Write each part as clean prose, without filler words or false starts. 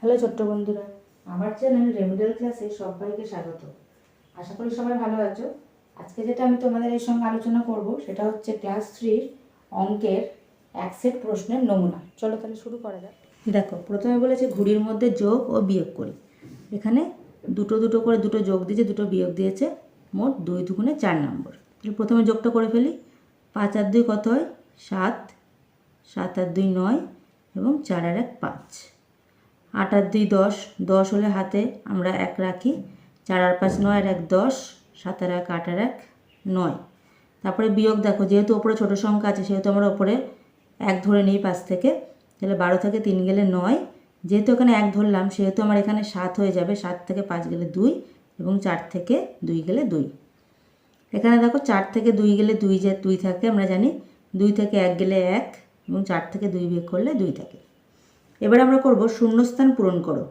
Hello ছোট্ট বন্ধুরা, আমার চ্যানেল রেমিডিয়াল ক্লাসে সবাইকে স্বাগত। আশা করি সবাই ভালো আছো। আজকে যেটা আমি তোমাদের এই সঙ্গে আলোচনা করব সেটা হচ্ছে ক্লাস 3 অঙ্কের এক সেট প্রশ্নের নমুনা। চলো তাহলে শুরু করা যাক। দেখো, প্রথমে বলেছে ঘুড়ির মধ্যে যোগ ও বিয়োগ করি। এখানে দুটো দুটো করে দুটো যোগ দিয়েছে, দুটো বিয়োগ দিয়েছে, মোট 2 দুগুণে 4 নম্বর। তাহলে প্রথমে যোগটা করে ফেলি। 5 আর 2 কত হয়? 7, 7 আর 2 9 এবং 4 আর 1 5। 8 আর 2 10, 10 হলে হাতে আমরা 1 রাখি। 4 আর 5 9 আর 1 10, 7 আর 1 8 আর 1 9। তারপরে বিয়োগ দেখো, যেহেতু ওপরে ছোটো সংখ্যা আছে সেহেতু আমরা ওপরে 1 ধরে নিই 5 থেকে। তাহলে 12 থেকে 3 গেলে 9, যেহেতু এখানে 1 ধরলাম সেহেতু আমার এখানে 7 হয়ে যাবে। 7 থেকে 5 গেলে 2 এবং 4 থেকে 2 গেলে 2। এখানে দেখো 4 থেকে 2 গেলে 2 থাকে, আমরা জানি। 2 থেকে 1 গেলে 1 এবং 4 থেকে 2 বিয়োগ করলে 2 থাকে। এবার আমরা করব শূন্যস্থান পূরণ করো।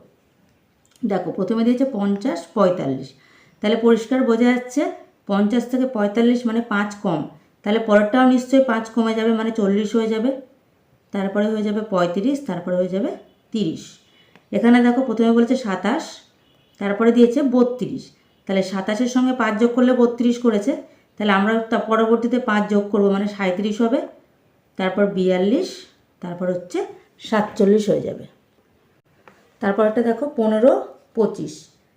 দেখো প্রথমে দিয়েছে 50 45, তাহলে পরিষ্কার বোঝা যাচ্ছে 50 থেকে 45 মানে 5 কম। তাহলে পরেরটাও নিশ্চয়ই 5 কমে যাবে, মানে 40 হয়ে যাবে। তারপরে হয়ে যাবে 35, তারপরে হয়ে যাবে 30। এখানে দেখো প্রথমে বলেছে 27, তারপরে দিয়েছে 32। তাহলে 27-এর সঙ্গে 5 যোগ করলে 32 করেছে। তাহলে আমরা পরবর্তীতে 5 যোগ করব, মানে 37 হবে। তারপর 42, তারপর হচ্ছে 47 হয়ে যাবে। তারপর একটা দেখো 15 25,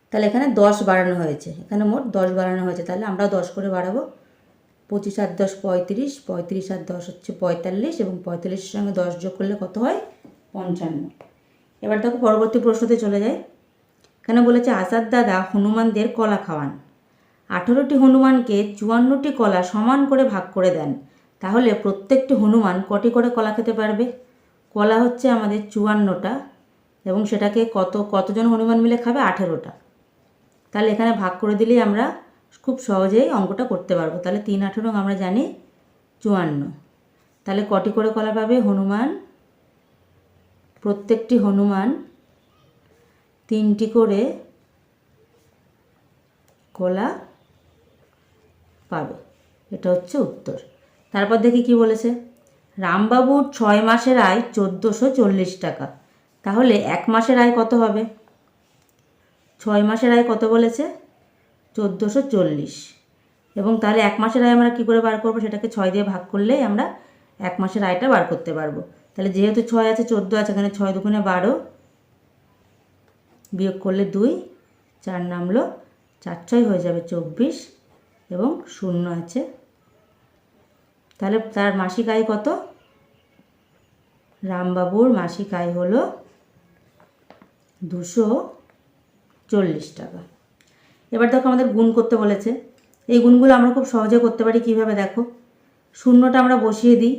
তাহলে এখানে 10 বাড়ানো হয়েছে। এখানে মোট 10 বাড়ানো হয়েছে, তাহলে আমরা 10 করে বাড়াবো। 25 আর 10 35, 35 আর 10 হচ্ছে 45 এবং 45-এর সঙ্গে 10 যোগ করলে কত হয়? 55। এবার দেখো পরবর্তী প্রশ্নতে চলে যায়। এখানে বলেছে আসাদ দাদা হনুমানদের কলা খাওয়ান। 18টি হনুমানকে 54টি কলা সমান করে ভাগ করে দেন, তাহলে প্রত্যেকটি হনুমান কটি করে কলা খেতে পারবে? কলা হচ্ছে আমাদের 54টা এবং সেটাকে কতজন হনুমান মিলে খাবে? 18টা। তাহলে এখানে ভাগ করে দিলেই আমরা খুব সহজেই অঙ্কটা করতে পারবো। তাহলে 3 18 আমরা জানি 54। তাহলে কটি করে কলা পাবে হনুমান? প্রত্যেকটি হনুমান 3টি করে কলা পাবে। এটা হচ্ছে উত্তর। তারপর দেখি কি বলেছে। রামবাবুর 6 মাসের আয় 1440 টাকা, তাহলে 1 মাসের আয় কত হবে? 6 মাসের আয় কত বলেছে? 1440। এবং তাহলে 1 মাসের আয় আমরা কী করে বার করবো? সেটাকে 6 দিয়ে ভাগ করলেই আমরা 1 মাসের আয়টা বার করতে পারবো। তাহলে যেহেতু 6 আছে 14 আছে, এখানে 6 দুগুণে 12, বিয়োগ করলে 2, 4 নামলো, 4 6 হয়ে যাবে 24 এবং 0 আছে। তাহলে তার মাসিক আয় কত? রামবাবুর মাসিক আয় হলো 240 টাকা। এবার দেখো আমাদের গুণ করতে বলেছে। এই গুণগুলো আমরা খুব সহজে করতে পারি। কীভাবে দেখো, শূন্যটা আমরা বসিয়ে দিই।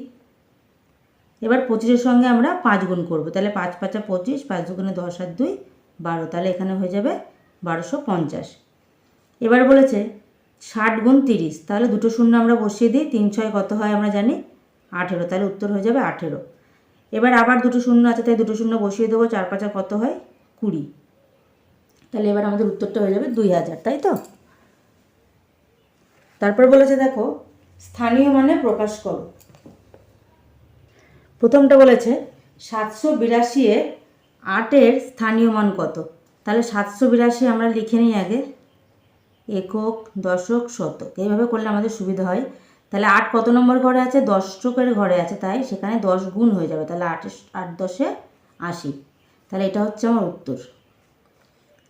এবার 25-এর সঙ্গে আমরা 5 গুণ করব। তাহলে 5 5 25, 5 দুগুণে 10 আর 2 12, তাহলে এখানে হয়ে যাবে 1250। এবার বলেছে 60 গুণ 30, তাহলে দুটো শূন্য আমরা বসিয়ে দিই। 3 6 কত হয় আমরা জানি? 18, তাহলে উত্তর হয়ে যাবে 18। এবার আবার দুটো শূন্য আছে, তাই দুটো শূন্য বসিয়ে দেবো। 4 5 কত হয়? 20। তাহলে এবার আমাদের উত্তরটা হয়ে যাবে 2000, তাই তো? তারপর বলেছে দেখো স্থানীয় মানে প্রকাশ করো। প্রথমটা বলেছে 782 এর 8-এর স্থানীয় মান কত? তাহলে 782 আমরা লিখে নিই আগে, একক দশক শতক। এইভাবে করলে আমাদের সুবিধা হয়। তাহলে 8 কত নম্বর ঘরে আছে? দশকের ঘরে আছে, তাই সেখানে 10 গুণ হয়ে যাবে। তাহলে 8 10 80। তাহলে এটা হচ্ছে আমার উত্তর।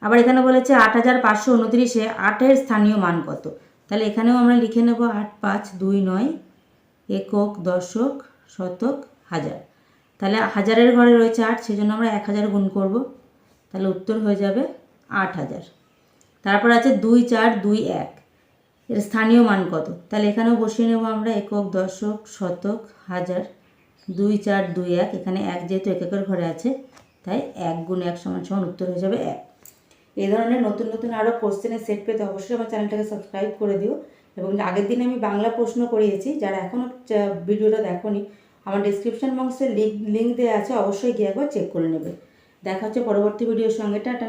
আবার এখানে বলেছে 8529-এ 8-এর স্থানীয় মান কত? তাহলে এখানেও আমরা লিখে নেব 8 5 2 9, একক দশক শতক হাজার। তাহলে হাজারের ঘরে রয়েছে 8, সেজন্য আমরা 1000 গুণ করব। তাহলে উত্তর হয়ে যাবে 8000। তারপর আছে 2 4 2 1, এর স্থানীয় মান কত? তাহলে এখানেও বসিয়ে নেব আমরা একক দশক শতক হাজার। 2 4 2 1, এখানে 1 যেহেতু এককের ঘরে আছে তাই 1 গুণ 1 সমান সমান উত্তর হয়ে যাবে 1। এই ধরনের নতুন নতুন আরও কোশ্চেনের সেট পেতে অবশ্যই আমার চ্যানেলটাকে সাবস্ক্রাইব করে দিও। এবং আগের দিন আমি বাংলা প্রশ্ন করিয়েছি, যারা এখনও ভিডিওটা দেখোনি আমার ডিসক্রিপশন বক্সে লিঙ্ক দেওয়া আছে, অবশ্যই গিয়ে একবার চেক করে নেবে। দেখা হচ্ছে পরবর্তী ভিডিওর সঙ্গে। টাটা।